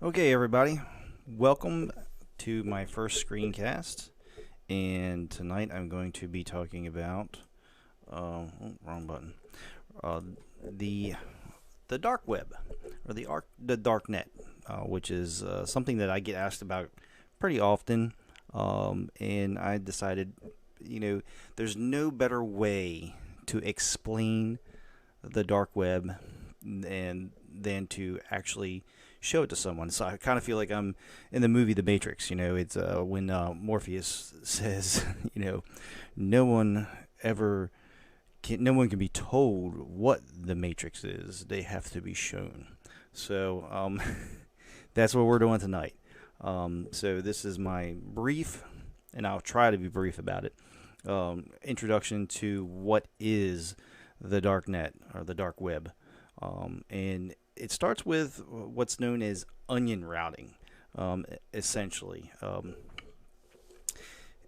Okay, everybody, welcome to my first screencast. And tonight I'm going to be talking about wrong button. Uh, the the dark web or the dark net, which is something that I get asked about pretty often. And I decided, there's no better way to explain the dark web than to actually show it to someone. So I kind of feel like I'm in the movie The Matrix. It's when Morpheus says, no one ever no one can be told what the Matrix is. They have to be shown. So that's what we're doing tonight. So this is my brief, and I'll try to be brief about it. Introduction to what is the dark net or the dark web, and it starts with what's known as onion routing, essentially.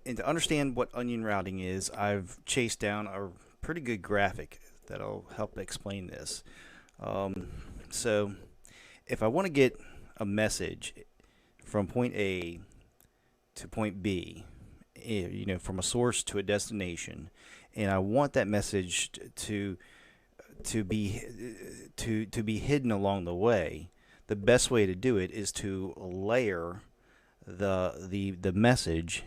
And to understand what onion routing is, I've chased down a pretty good graphic that'll help explain this. So, if I want to get a message from point A to point B, from a source to a destination, and I want that message to be to be hidden along the way, the best way to do it is to layer the message,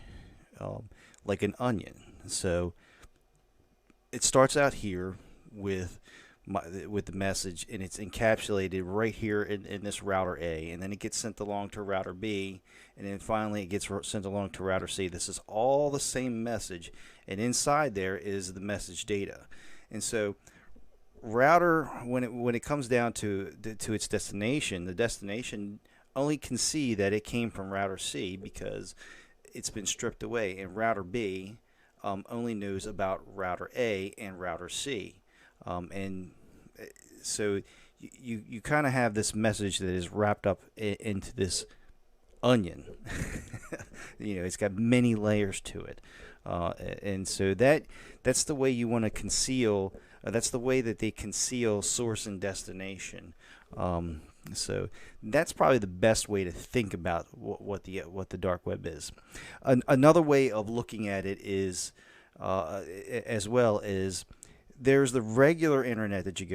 like an onion. So it starts out here with the message, and it's encapsulated right here in this router A, and then it gets sent along to router B, and then finally it gets sent along to router C. This is all the same message, and inside there is the message data. And so router, when it comes down to its destination, the destination only can see that it came from router C because it's been stripped away, and router B only knows about router A and router C. And so you kind of have this message that is wrapped up into this onion. It's got many layers to it, and so that's the way you want to conceal. That's the way that they conceal source and destination. So that's probably the best way to think about what the dark web is. Another way of looking at it is, as well, is there's the regular internet that you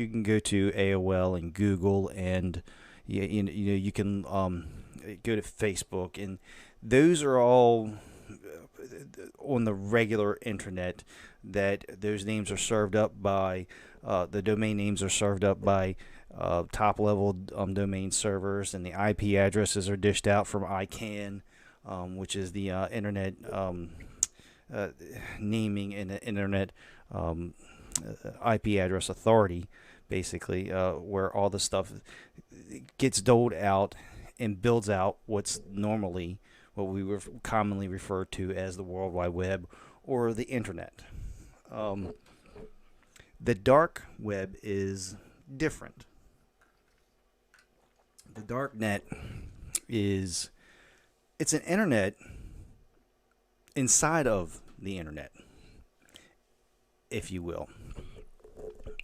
can go to AOL and Google, and you can go to Facebook, and those are all on the regular internet. That those names are served up by the domain names are served up by top level domain servers, and the IP addresses are dished out from ICANN, which is the internet naming and the internet IP address authority, basically, where all the stuff gets doled out and builds out what's normally what we commonly refer to as the World Wide Web or the internet. The dark web is different. The dark net it's an internet inside of the internet, if you will.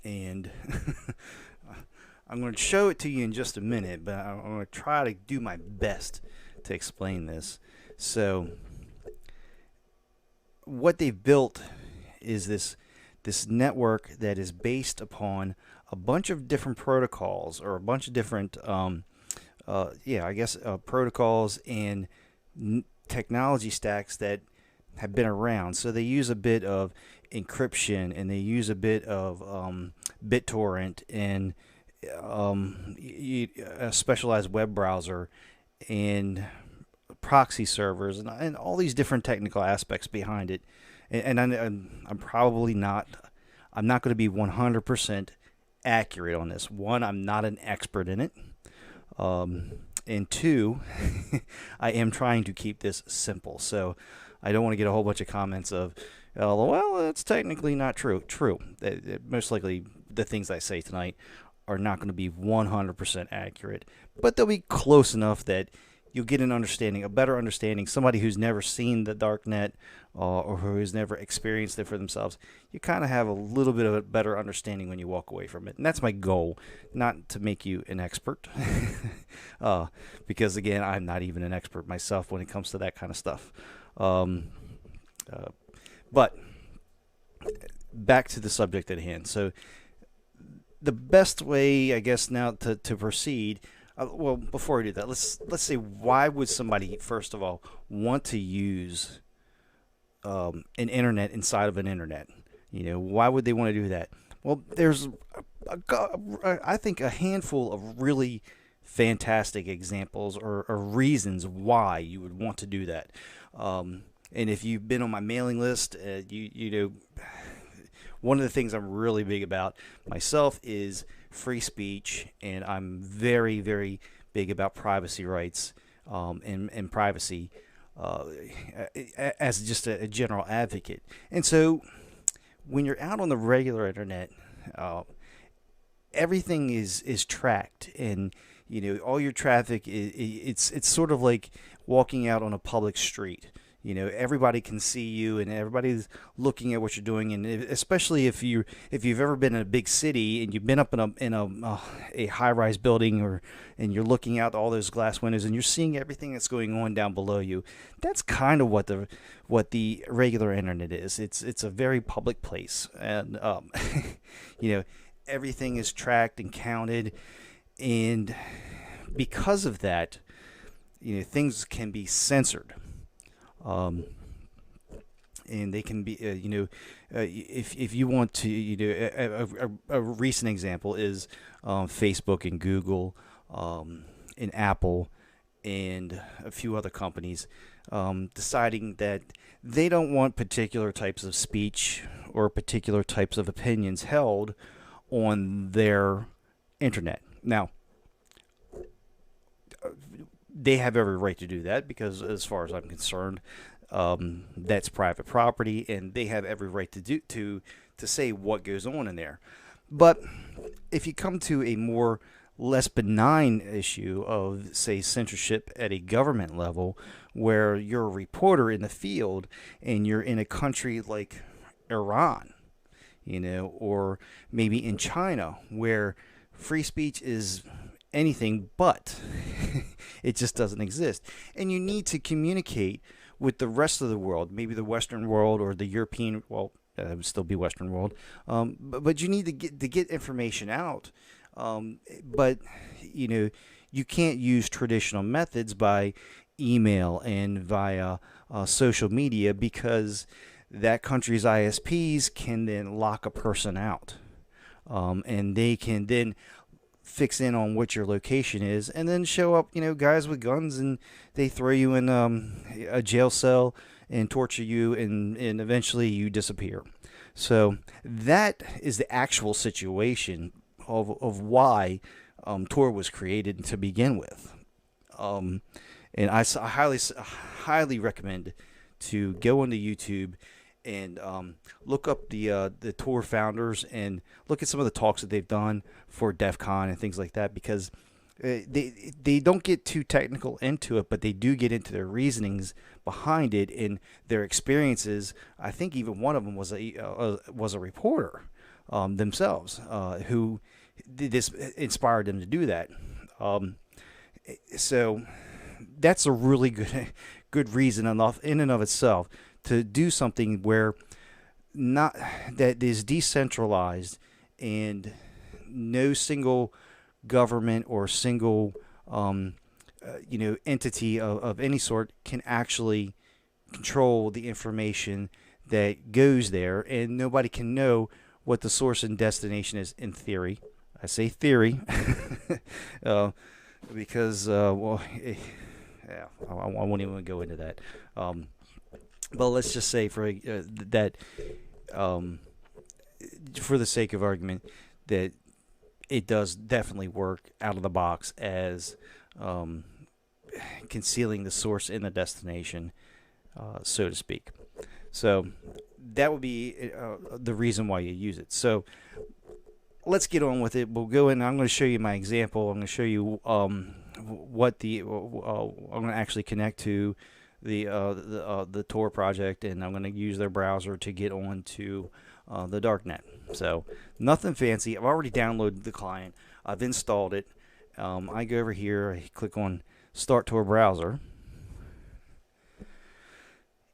And I'm going to show it to you in just a minute, but I'm going to try to do my best to explain this. So, what they've built is this network that is based upon a bunch of different protocols, or a bunch of different protocols and technology stacks that have been around. So they use a bit of encryption, and they use a bit of BitTorrent, and a specialized web browser, and proxy servers, and all these different technical aspects behind it. And I'm probably not. I'm not going to be 100% accurate on this. One, I'm not an expert in it. And two, I am trying to keep this simple. So I don't want to get a whole bunch of comments of, well, it's technically not true. True. Most likely the things I say tonight are not going to be 100% accurate, but they'll be close enough that you'll get an understanding, a better understanding. Somebody who's never seen the dark net or who has never experienced it for themselves, you kind of have a little bit of a better understanding when you walk away from it. And that's my goal, not to make you an expert, because again, I'm not even an expert myself when it comes to that kind of stuff. But back to the subject at hand. So the best way, I guess, now to proceed. Well, before I do that, let's say, why would somebody first of all want to use an internet inside of an internet? Why would they want to do that? Well, there's I think a handful of really fantastic examples or reasons why you would want to do that. And if you've been on my mailing list, you know, one of the things I'm really big about myself is free speech, and I'm very, very big about privacy rights and privacy as just a general advocate. And so when you're out on the regular internet, everything is tracked, and all your traffic it's sort of like walking out on a public street. Everybody can see you, and everybody's looking at what you're doing. And especially if you've ever been in a big city and you've been up in a high-rise building, and you're looking out all those glass windows and you're seeing everything that's going on down below you. That's kind of what the regular internet is. It's a very public place, and everything is tracked and counted, and because of that, things can be censored. And they can be, if you want to, a recent example is Facebook and Google, and Apple, and a few other companies deciding that they don't want particular types of speech or particular types of opinions held on their internet. Now, they have every right to do that because, as far as I'm concerned, that's private property, and they have every right to say what goes on in there. But if you come to a more less benign issue of, say, censorship at a government level, where you're a reporter in the field and you're in a country like Iran, or maybe in China, where free speech is anything but it just doesn't exist, and you need to communicate with the rest of the world, maybe the Western world or the European, well, it would still be Western world, but you need to get information out, but you can't use traditional methods by email and via social media, because that country's ISPs can then lock a person out, and they can then fix in on what your location is, and then show up, guys with guns, and they throw you in a jail cell and torture you, and eventually you disappear. So that is the actual situation of why Tor was created to begin with. And I highly recommend to go onto YouTube and look up the Tor founders and look at some of the talks that they've done for DEF CON and things like that, because they don't get too technical into it, but they do get into their reasonings behind it and their experiences. I think even one of them was a reporter themselves, who this inspired them to do that. So that's a really good reason enough in and of itself to do something where not that is decentralized, and no single government or single entity of any sort can actually control the information that goes there, and nobody can know what the source and destination is, in theory. I say theory because I won't even go into that. But let's just say for that, for the sake of argument, that it does definitely work out of the box as concealing the source and the destination, so to speak. So that would be the reason why you use it. So let's get on with it. We'll go in. I'm going to show you my example. I'm going to show you what I'm going to actually connect to the Tor project, and I'm going to use their browser to get onto the darknet. So nothing fancy. I've already downloaded the client. I've installed it. I go over here, I click on Start Tor Browser,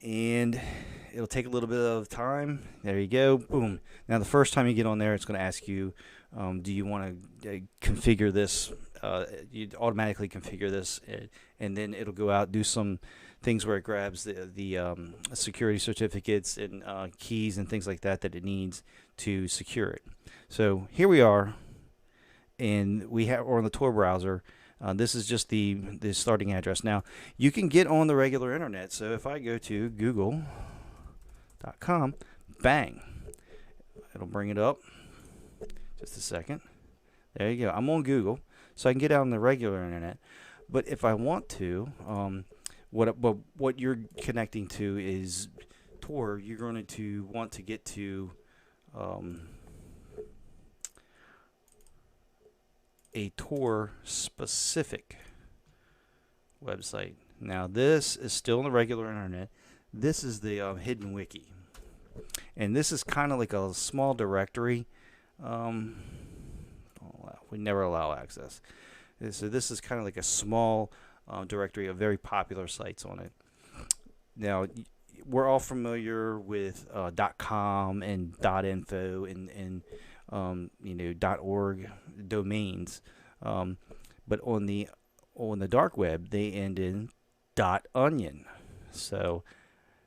and it'll take a little bit of time. There you go. Boom. Now the first time you get on there, it's going to ask you, do you want to configure this? You automatically configure this, and then it'll go out, do some things where it grabs the security certificates and keys and things like that it needs to secure it. So here we are, and we're on the Tor browser. This is just the starting address. Now you can get on the regular internet. So if I go to google.com, bang, it'll bring it up. Just a second. There you go. I'm on Google, so I can get out on the regular internet. But if I want to, what you're connecting to is Tor. You're going to want to get to a Tor specific website. Now this is still on the regular internet. This is the hidden wiki, and this is kind of like a small directory. We never allow access. So this is kind of like a small directory of very popular sites on it. Now we're all familiar with .com and .info and .org domains, but on the dark web they end in .onion. So,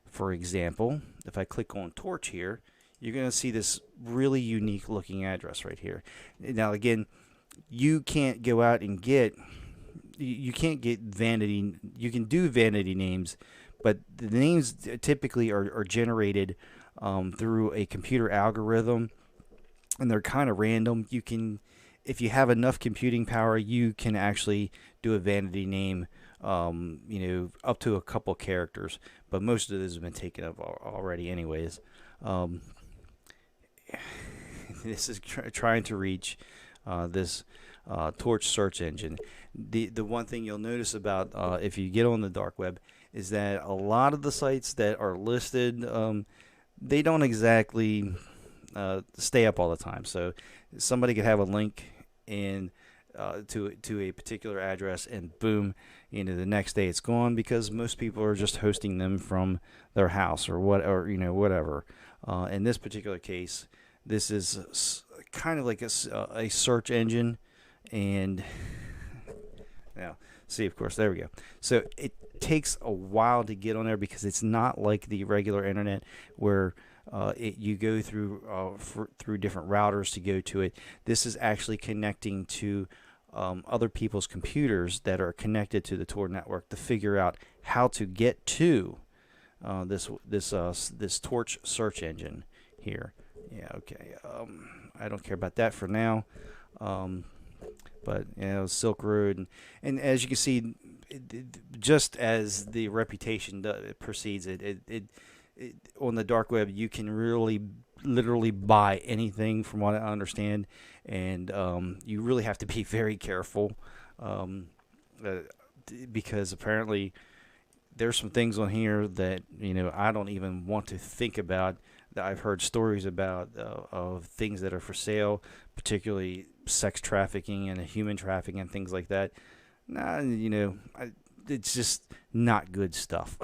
for example, if I click on Torch here, you're going to see this really unique looking address right here. Now again, you can't go out and you can't get vanity. You can do vanity names, but the names typically are generated through a computer algorithm, and they're kind of random. You can, if you have enough computing power, you can actually do a vanity name, up to a couple characters, but most of those have been taken up already anyways. This is trying to reach this Torch search engine. The one thing you'll notice about if you get on the dark web is that a lot of the sites that are listed, they don't exactly stay up all the time. So somebody could have a link in to a particular address, and boom, the next day it's gone, because most people are just hosting them from their house or whatever. In this particular case, this is kind of like a search engine, and now see, of course, there we go. So it takes a while to get on there, because it's not like the regular internet where you go through different routers to go to it. This is actually connecting to other people's computers that are connected to the Tor network to figure out how to get to this Torch search engine here. Yeah, okay. I don't care about that for now. But Silk Road, and as you can see, just as the reputation precedes it, on the dark web, you can really literally buy anything, from what I understand, and you really have to be very careful, because apparently there's some things on here that I don't even want to think about, that I've heard stories about of things that are for sale, particularly sex trafficking and human trafficking and things like that. It's just not good stuff.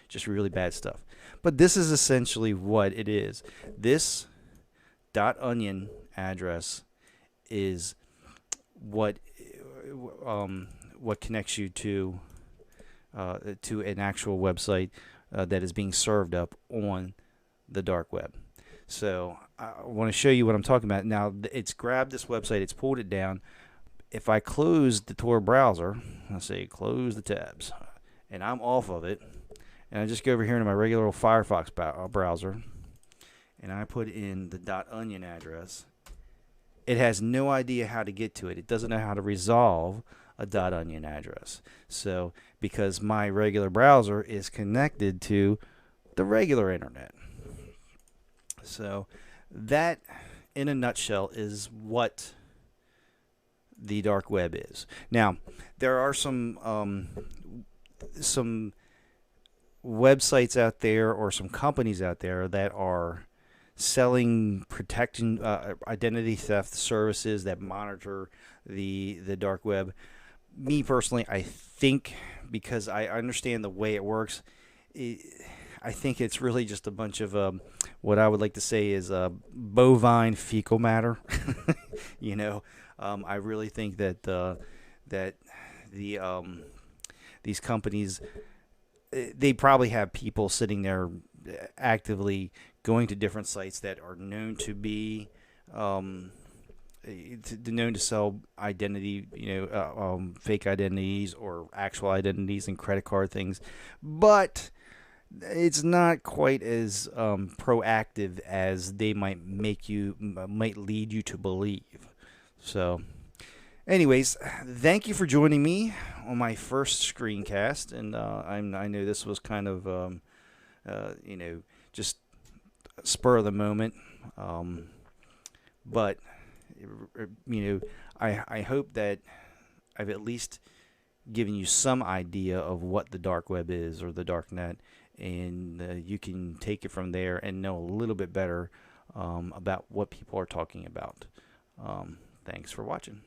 Just really bad stuff. But this is essentially what it is. This .onion address is what connects you to an actual website that is being served up on the dark web. So I want to show you what I'm talking about. Now it's grabbed this website, it's pulled it down. If I close the Tor browser, let's say close the tabs, and I'm off of it, and I just go over here into my regular old Firefox browser, and I put in the .onion address, it has no idea how to get to it. It doesn't know how to resolve a .onion address. So because my regular browser is connected to the regular internet. So that, in a nutshell, is what the dark web is. Now, there are some websites out there or some companies out there that are selling protection identity theft services that monitor the dark web. Me personally, I think, because I understand the way it works, I think it's really just a bunch of what I would like to say is bovine fecal matter. you know, I really think that that the these companies, they probably have people sitting there actively going to different sites that are known to be known to sell identity, fake identities or actual identities and credit card things, but it's not quite as proactive as they might lead you to believe. So, anyways, thank you for joining me on my first screencast, and I know this was kind of just spur of the moment, but I hope that I've at least given you some idea of what the dark web is, or the dark net, and you can take it from there and know a little bit better about what people are talking about. Thanks for watching.